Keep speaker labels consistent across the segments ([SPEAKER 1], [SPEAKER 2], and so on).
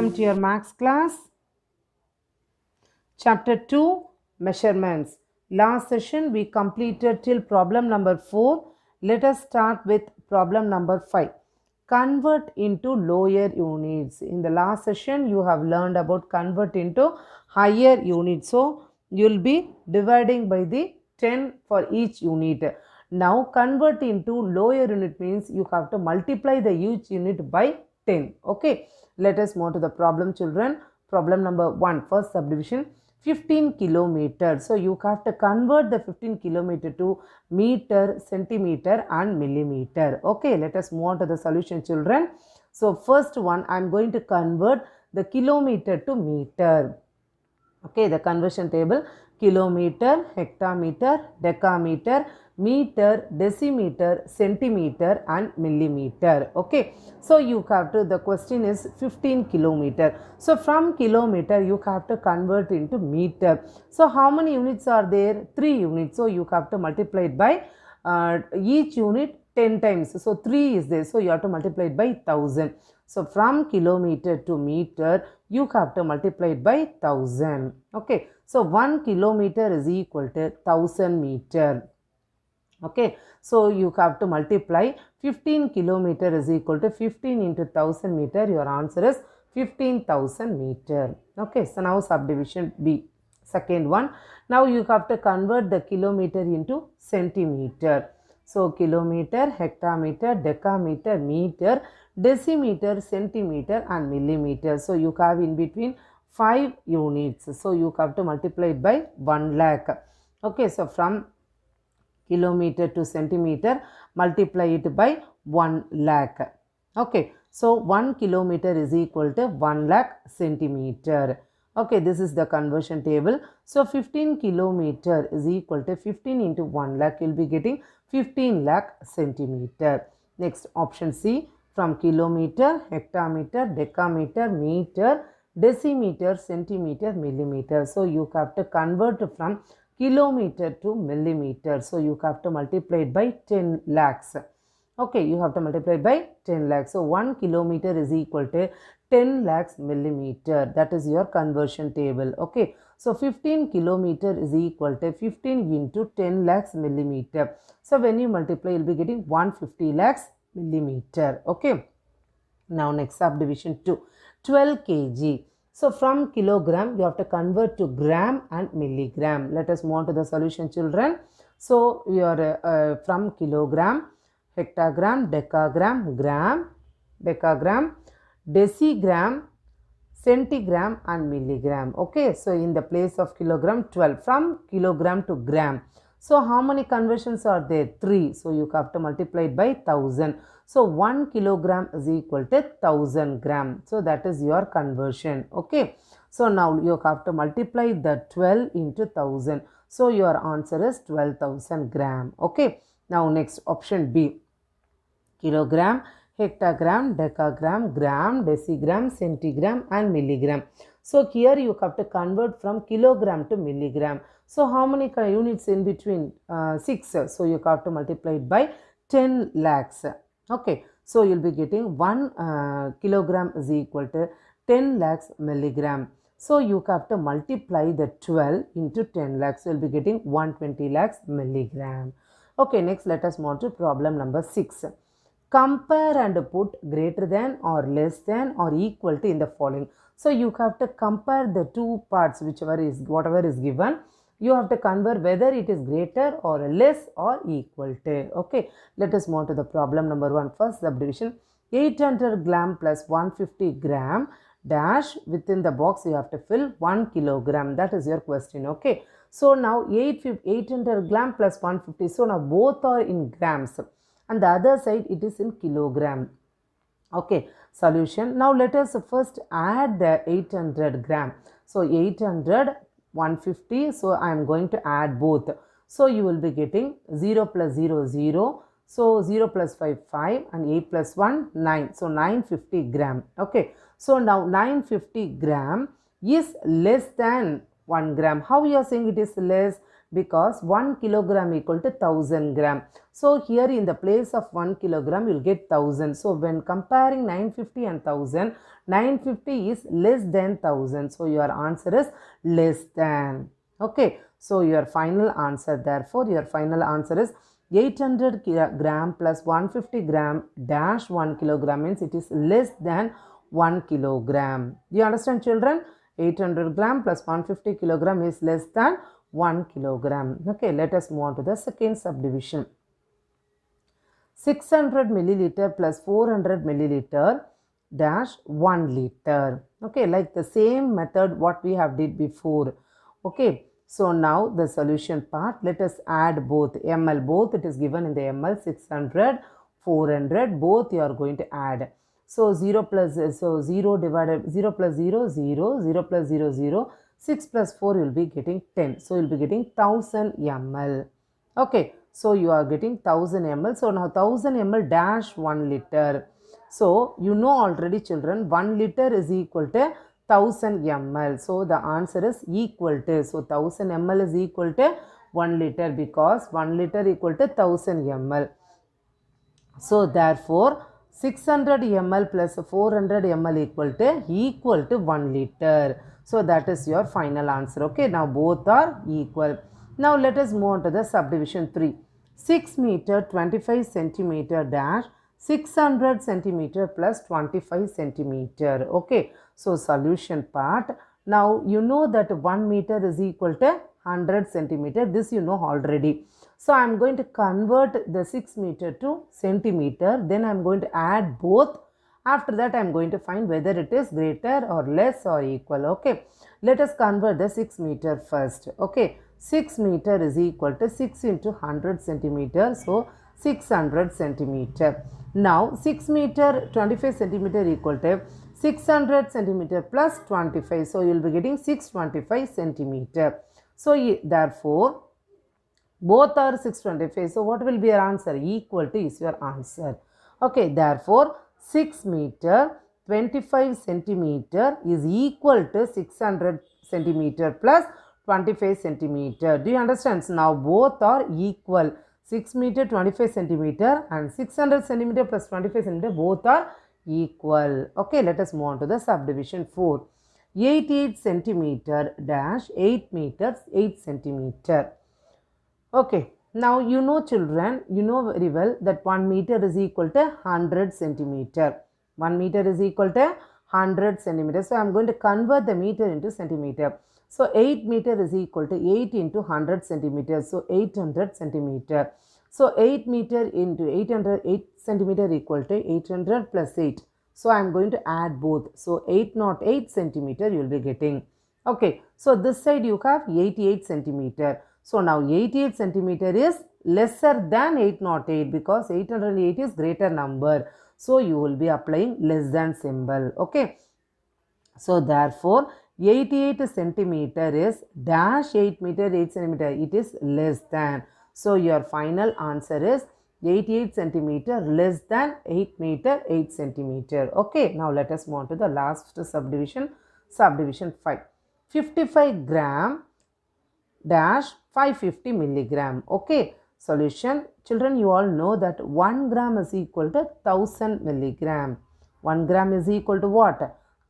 [SPEAKER 1] welcome to your maths class. Chapter 2 Measurements. Last session we completed till problem number 4. Let us start with problem number 5. Convert into lower units. In the last session you have learned about convert into higher units. So you will be dividing by the 10 for each unit. Now convert into lower unit means you have to multiply the each unit by 10. Okay. Let us move to the problem, children. Problem number 1, first subdivision, 15 kilometers. So you have to convert the 15 kilometer to meter, centimeter and millimeter. Okay, let us move on to the solution, children. So first one, I am going to convert the kilometer to meter. Okay, the conversion table: kilometer, hectometer, decameter, meter, decimeter, centimeter and millimeter. Okay, so you have to, the question is 15 kilometer. So from kilometer you have to convert into meter. So how many units are there? 3 units. So you have to multiply it by each unit 10 times. So 3 is there. So you have to multiply it by 1000. So from kilometer to meter you have to multiply it by 1000. Okay. So 1 kilometer is equal to 1000 meter. Okay. So you have to multiply 15 kilometer is equal to 15 into 1000 meter. Your answer is 15,000 meter. Okay. So now subdivision B. Second one. Now you have to convert the kilometer into centimeter. So kilometer, hectometer, decameter, meter, decimeter, centimeter and millimeter. So you have in between 5 units. So you have to multiply it by 1 lakh. Okay, so from kilometer to centimeter, multiply it by 1 lakh. Okay, so 1 kilometer is equal to 1 lakh centimeter. Okay, this is the conversion table. So 15 kilometer is equal to 15 into 1 lakh. You will be getting 15 lakh centimeter. Next, option C, from kilometer, hectometer, decameter, meter, decimeter, centimeter, millimeter. So you have to convert from kilometer to millimeter. So you have to multiply it by 10 lakhs. Okay, you have to multiply by 10 lakhs. So 1 kilometer is equal to 10 lakhs millimeter. That is your conversion table. Okay, so 15 kilometer is equal to 15 into 10 lakhs millimeter. So when you multiply, you will be getting 150 lakhs millimeter. Okay, now next subdivision 2, 12 kg. So from kilogram you have to convert to gram and milligram. Let us move on to the solution, children. So you are from kilogram, hectogram, decagram, gram, decagram, decigram, centigram and milligram. Okay, so in the place of kilogram, 12. From kilogram to gram. So how many conversions are there? 3. So you have to multiply it by 1000. So 1 kilogram is equal to 1000 gram. So that is your conversion. Okay. So now you have to multiply the 12 into 1000. So your answer is 12,000 gram. Okay. Now next, option B. Kilogram, hectogram, decagram, gram, decigram, centigram and milligram. So here you have to convert from kilogram to milligram. So how many units in between? 6. So you have to multiply it by 10 lakhs. Okay. So you will be getting 1 kilogram is equal to 10 lakhs milligram. So you have to multiply the 12 into 10 lakhs. So you will be getting 120 lakhs milligram. Okay. Next, let us move to problem number 6. Compare and put greater than or less than or equal to in the following. So you have to compare the two parts, whatever is given. You have to convert whether it is greater or less or equal to. Okay, let us move to the problem number 1. First subdivision, 800 gram plus 150 gram dash, within the box you have to fill 1 kilogram. That is your question. Okay, so now 800 gram plus 150. So now both are in grams. And the other side it is in kilogram. Okay, solution. Now let us first add the 800 gram. So 800, 150. So I am going to add both. So you will be getting 0 plus 0, 0. So 0 plus 5, 5 and 8 plus 1, 9. So 950 gram. Okay. So now 950 gram is less than 1 gram. How you are saying it is less? because 1 kilogram equal to 1000 gram. So here in the place of 1 kilogram you will get 1000. So when comparing 950 and 1000, 950 is less than 1000. So your answer is less than. Okay. So your final answer, therefore your final answer is 800 gram plus 150 gram dash 1 kilogram means it is less than 1 kilogram. Do you understand, children? 800 gram plus 150 kilogram is less than 1 kilogram. Okay, let us move on to the second subdivision. 600 milliliter plus 400 milliliter dash 1 liter. Okay, like the same method what we have did before. Okay, so now the solution part, let us add both ml, both it is given in the ml, 600, 400, both you are going to add. So 0 plus 0 divided 0 plus 0, 0, 0 plus 0, 0, 6 plus 4 you will be getting 10. So you will be getting 1000 ml. Okay, so you are getting 1000 ml. So now 1000 ml dash 1 liter. So you know already, children, 1 liter is equal to 1000 ml. So the answer is equal to, so 1000 ml is equal to 1 liter because 1 liter equal to 1000 ml. So therefore 600 ml plus 400 ml equal to 1 liter. So that is your final answer. Okay, now both are equal. Now let us move on to the subdivision 3. 6 meter 25 centimeter dash 600 centimeter plus 25 centimeter. Okay, so solution part. Now you know that 1 meter is equal to 100 centimeter. This you know already. So I am going to convert the 6 meter to centimeter. Then I am going to add both. After that I am going to find whether it is greater or less or equal. Okay, let us convert the 6 meter first. Okay, 6 meter is equal to 6 into 100 centimeter. So 600 centimeter. Now 6 meter 25 centimeter equal to 600 centimeter plus 25. So you will be getting 625 centimeter. So therefore both are 625. So what will be your answer? Equal to is your answer. Okay, therefore 6 meter 25 centimeter is equal to 600 centimeter plus 25 centimeter. Do you understand? So now both are equal. 6 meter 25 centimeter and 600 centimeter plus 25 centimeter both are equal. Okay, let us move on to the subdivision 4. 88 centimeter dash 8 meters 8 centimeter. Okay, now you know, children, you know very well that 1 meter is equal to 100 centimeter. 1 meter is equal to 100 centimeter. So I am going to convert the meter into centimeter. So 8 meter is equal to 8 into 100 centimeters. So 800 centimeter. So 8 meter into 8 centimeter equal to 800 plus 8. So I am going to add both. So 808 centimeter you will be getting. Okay, so this side you have 88 centimeter. So now 88 centimeter is lesser than 808 because 808 is greater number. So you will be applying less than symbol. Okay. So therefore 88 centimeter is dash 8 meter 8 centimeter. It is less than. So your final answer is 88 centimeter less than 8 meter 8 centimeter. Okay. Now let us move on to the last subdivision. Subdivision 5. 55 gram dash 550 milligram. Okay, solution. Children, you all know that 1 gram is equal to 1000 milligram. 1 gram is equal to what?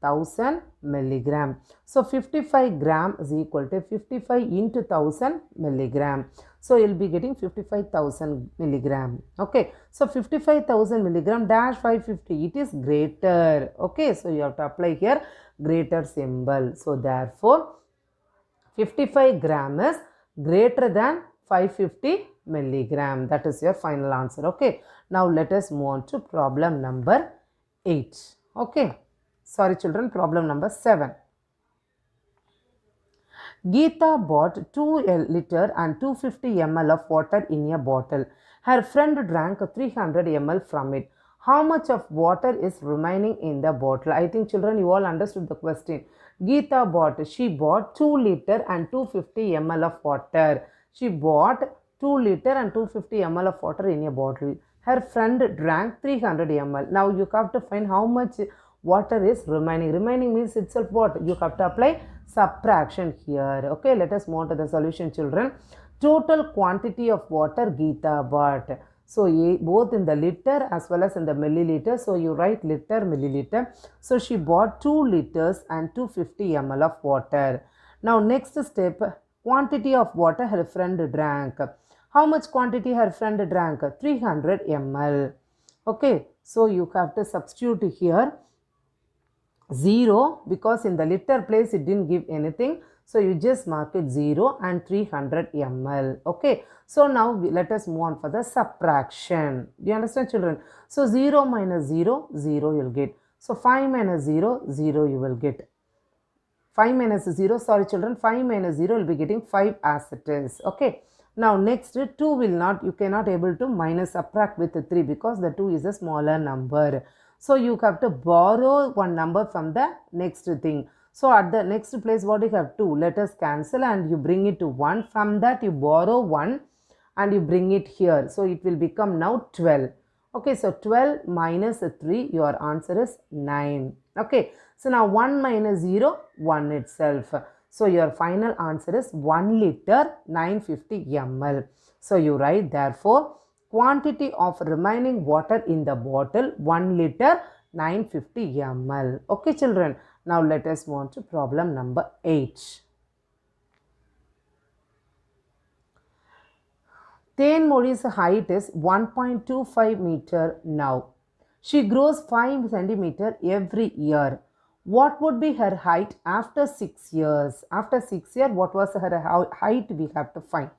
[SPEAKER 1] 1000 milligram. So 55 gram is equal to 55 into 1000 milligram. So you will be getting 55,000 milligram. Okay, so 55,000 milligram dash 550, it is greater. Okay, so you have to apply here greater symbol. So therefore 55 gram is greater than 550 milligram. That is your final answer. Okay. Now let us move on to problem number 8. Okay. Sorry children, problem number 7. Geeta bought 2 liter and 250 ml of water in a bottle. Her friend drank 300 ml from it. How much of water is remaining in the bottle? I think children you all understood the question. Geeta she bought 2 liter and 250 ml of water. She bought 2 liter and 250 ml of water in a bottle. Her friend drank 300 ml. Now you have to find how much water is remaining. Remaining means itself what? You have to apply subtraction here. Okay, let us move on to the solution children. Total quantity of water Geeta bought. So both in the liter as well as in the milliliter. So you write liter, milliliter. So she bought 2 liters and 250 ml of water. Now next step, quantity of water her friend drank. How much quantity her friend drank? 300 ml. Okay, so you have to substitute here 0 because in the liter place it didn't give anything. So you just mark it 0 and 300 ml. Okay. So now let us move on for the subtraction. Do you understand, children? So 0 minus 0, 0 you will get. So 5 minus 0, 0 you will get. 5 minus 0, sorry children, 5 minus 0 will be getting 5 as it is. Okay. Now next 2 will not, you cannot able to minus subtract with 3 because the 2 is a smaller number. So you have to borrow one number from the next thing. So at the next place what you have 2, let us cancel and you bring it to 1. From that you borrow 1 and you bring it here. So it will become now 12. Okay, so 12 minus 3, your answer is 9. Okay, so now 1 minus 0, 1 itself. So your final answer is 1 liter 950 ml. So you write therefore quantity of remaining water in the bottle 1 liter 950 ml. Okay children, now let us move on to problem number 8. Tenmozhi's height is 1.25 meter now. She grows 5 centimeter every year. What would be her height after 6 years? After 6 years, what was her height we have to find?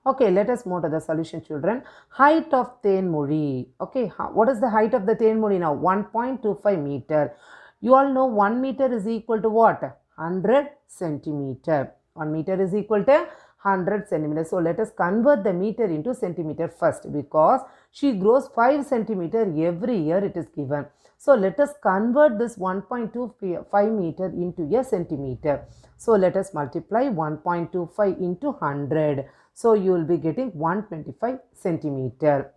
[SPEAKER 1] Okay, let us move to the solution, children. Height of Tenmozhi. Okay, what is the height of the Tenmozhi now? 1.25 meter. You all know 1 meter is equal to what? 100 centimeter. 1 meter is equal to 100 centimeters. So let us convert the meter into centimeter first because she grows 5 centimeter every year it is given. So let us convert this 1.25 meter into a centimeter. So let us multiply 1.25 into 100. So you will be getting 125 centimeter.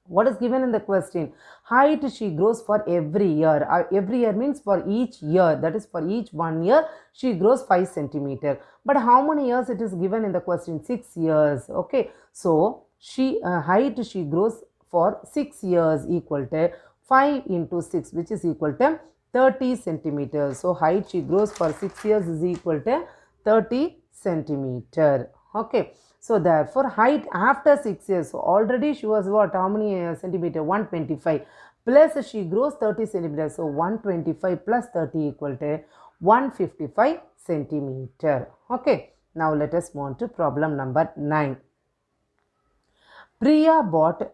[SPEAKER 1] What is given in the question? Height she grows for every year. Every year means for each year. That is for each 1 year she grows 5 centimeter. But how many years it is given in the question? 6 years. Okay. So she height she grows for 6 years equal to 5 into 6 which is equal to 30 centimeters. So height she grows for 6 years is equal to 30 centimeter. Okay. So therefore height after 6 years. So already she was what? How many centimeter? 125. Plus she grows 30 centimeters. So 125 plus 30 equal to 155 centimeter. Okay. Now let us move on to problem number 9. Priya bought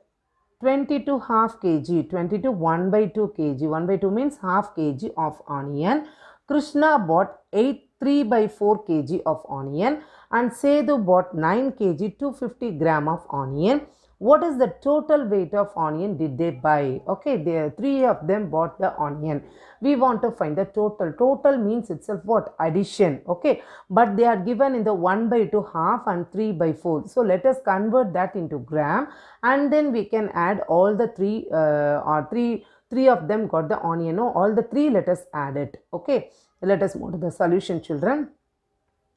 [SPEAKER 1] 22 half kg, 22 1 by 2 kg. 1 by 2 means half kg of onion. Krishna bought 3 by 4 kg of onion and Sethu bought 9 kg 250 gram of onion. What is the total weight of onion did they buy? Okay, the 3 of them bought the onion. We want to find the total. Total means itself what? Addition. Okay, but they are given in the 1 by 2 half and 3 by 4. So let us convert that into gram and then we can add all the 3 of them got the onion. No, all the 3 let us add it. Okay, let us move to the solution, children.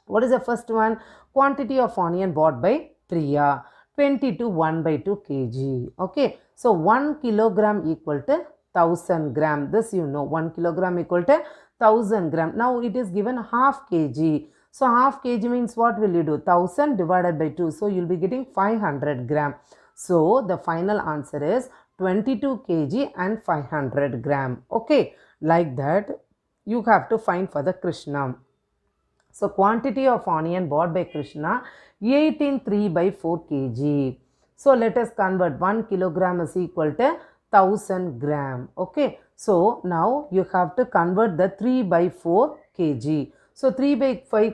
[SPEAKER 1] What is the first one? Quantity of onion bought by Priya. 22 1 by 2 kg. Okay. So 1 kilogram equal to 1000 gram. This you know. 1 kilogram equal to 1000 gram. Now it is given half kg. So half kg means what will you do? 1000 divided by 2. So you will be getting 500 gram. So the final answer is 22 kg and 500 gram. Okay. Like that you have to find for the Krishna. So quantity of onion bought by Krishna 18 by 4 kg. So let us convert 1 kilogram is equal to 1000 gram. Okay. So now you have to convert the 3 by 4 kg. So 3 by 4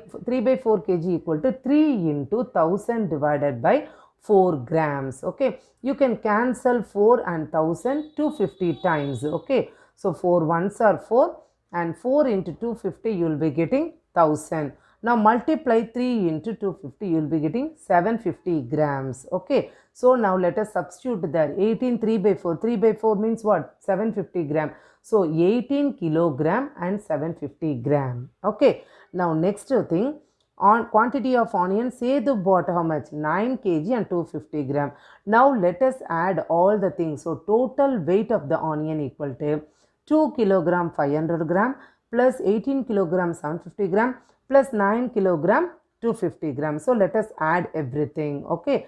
[SPEAKER 1] kg equal to 3 into 1000 divided by 4 grams. Okay. You can cancel 4 and 1000 250 times. Okay. So 4 ones are 4 and 4 into 250 you will be getting 1000. Now multiply 3 into 250 you will be getting 750 grams. Okay. So now let us substitute there. 18 3 by 4. 3 by 4 means what? 750 gram. So 18 kilogram and 750 gram. Okay. Now next thing. On quantity of onion, Sedu bought how much? 9 kg and 250 gram. Now let us add all the things. So total weight of the onion equal to 2 kilogram 500 gram plus 18 kilogram 750 gram plus 9 kilogram 250 gram. So let us add everything. Okay.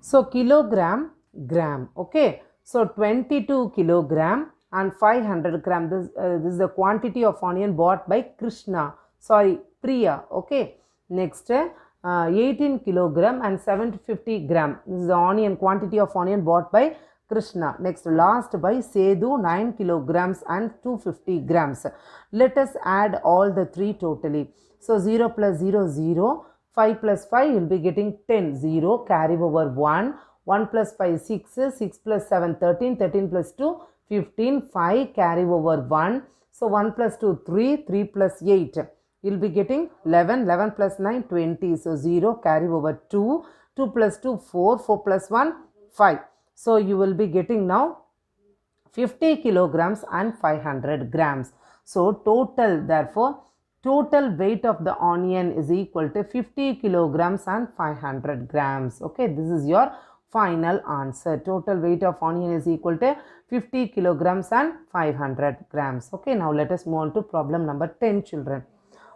[SPEAKER 1] So kilogram, gram. Okay. So 22 kilogram and 500 gram. This is the quantity of onion bought by Krishna. Sorry, Priya. Okay. Next, 18 kilogram and 750 gram. This is the onion quantity of onion bought by Krishna. Next, last by Sedu 9 kilograms and 250 grams. Let us add all the three totally. So 0 plus 0, 0. 5 plus 5 you will be getting 10. 0 carry over 1. 1 plus 5 6. 6 plus 7 13. 13 plus 2 15. 5 carry over 1. So 1 plus 2 3. 3 plus 8. You will be getting 11. 11 plus 9 20. So 0 carry over 2. 2 plus 2 4. 4 plus 1 5. So you will be getting now 50 kilograms and 500 grams. So total, therefore, total weight of the onion is equal to 50 kilograms and 500 grams. Okay, this is your final answer. Total weight of onion is equal to 50 kilograms and 500 grams. Okay, now let us move on to problem number 10, children.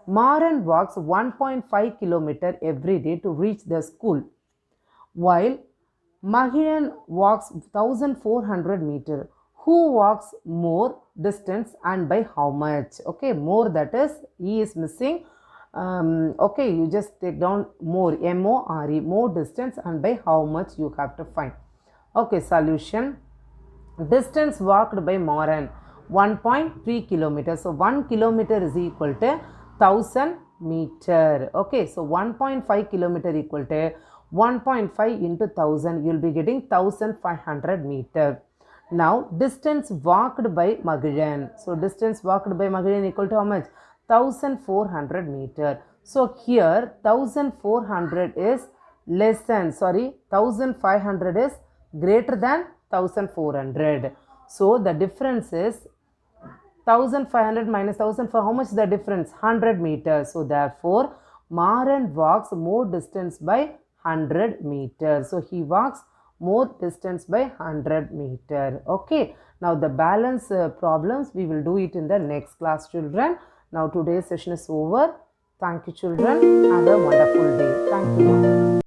[SPEAKER 1] Maran walks 1.5 kilometer every day to reach the school, while Mahiran walks 1400 meter. Who walks more distance and by how much? Okay, more, that is E is missing. Okay, you just take down more, M-O-R-E, more distance and by how much you have to find. Okay, solution. Distance walked by Maran 1.3 kilometers. So 1 kilometer is equal to 1000 meter. Okay, so 1.5 kilometer equal to 1.5 into 1000. You will be getting 1500 meter. Now distance walked by Magilan. So distance walked by Magilan equal to how much? 1400 meter. So here 1400 is less than, 1500 is greater than 1400. So the difference is 1500 minus 1400. How much is the difference? 100 meters. So therefore Maran walks more distance by 100 meters. So he walks more distance by 100 meter. Okay. Now the balance problems we will do it in the next class, children. Now today's session is over. Thank you, children. Have a wonderful day. Thank you.